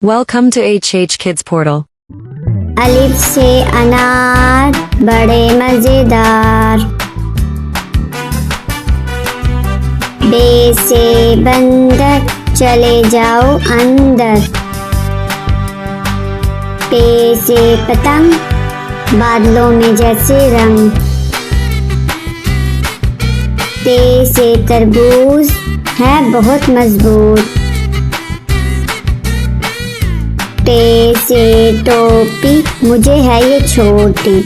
Welcome to HH Kids Portal. अलिफ से अनार बड़े मजेदार। बे से बंदर चले जाओ अंदर। पे से पतंग बादलों में जैसे रंग। ते से तरबूज है बहुत मजबूत। टे से टोपी मुझे है ये छोटी।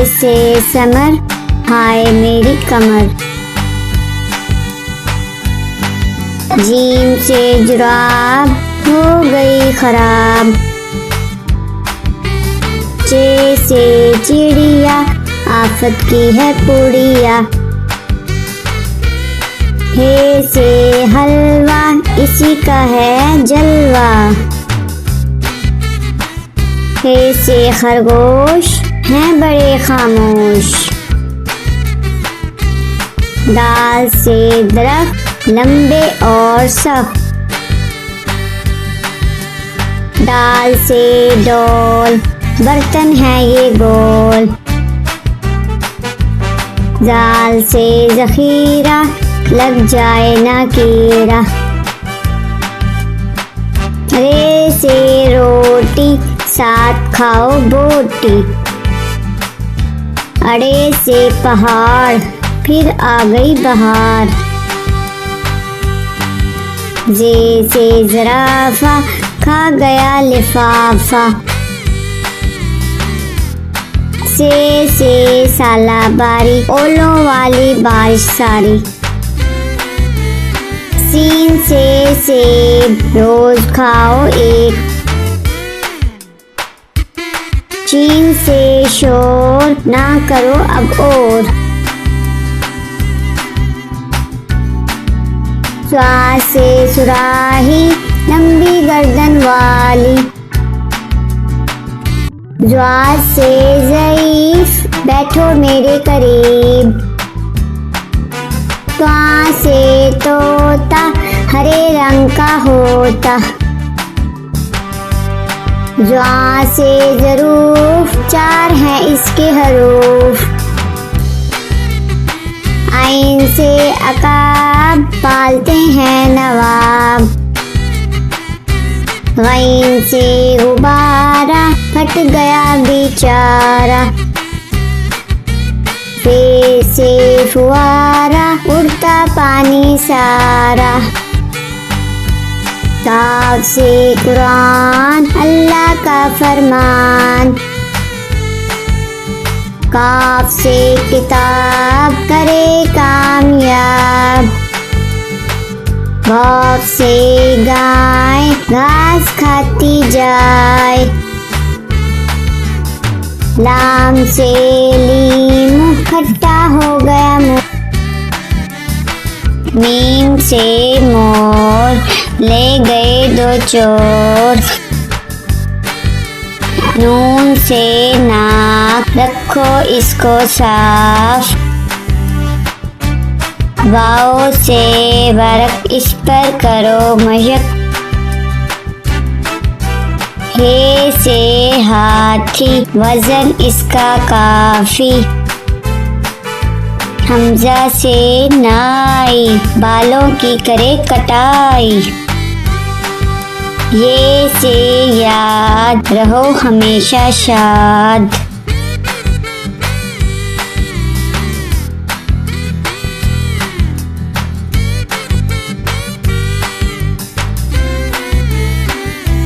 से समर हाय मेरी कमर। जीम से जुराब हो गई खराब। चे से चिड़िया आफत की है पुड़िया। हे से हलवा इसी का है जलवा। हे से खरगोश हैं बड़े खामोश। दाल से दरख्त लंबे और सख्त। दाल से डोल बर्तन है ये गोल। दाल से जखीरा लग जाए ना कीड़ा। रे से रोटी साथ खाओ बोटी। अड़े से पहाड़ फिर आ गई बहार। जे से ज़राफ़ा खा गया लिफाफा। से सालाबारी ओलों वाली बारिश सारी। सीन से सेब रोज खाओ एक। चीन से शोर ना करो अब और। स्वा से सुराही लंबी गर्दन वाली। ज्वा से ज़ईफ बैठो मेरे करीब। त्वा से तोता हरे रंग का होता। ज्वा से ज़रूफ चार हैं इसके हरूफ। आइन से अकाब पालते हैं नवाब। गईन से गुब्बारा फट गया बेचारा। फे से फुआरा उड़ता पानी सारा। काफ से कुरान अल्लाह का फरमान। काफ से किताब करे कामयाब। गाफ से गाय घास खाती जाए। लाम से लीम खट्टा हो गया मुँह। मीम से मोर ले गए दो चोर। नून से नाक रखो इसको साफ। वाओ से वर्क इस पर करो मशक। हे से हाथी वजन इसका काफी। हमजा से नाई बालों की करे कटाई। ये से याद रहो हमेशा शाद।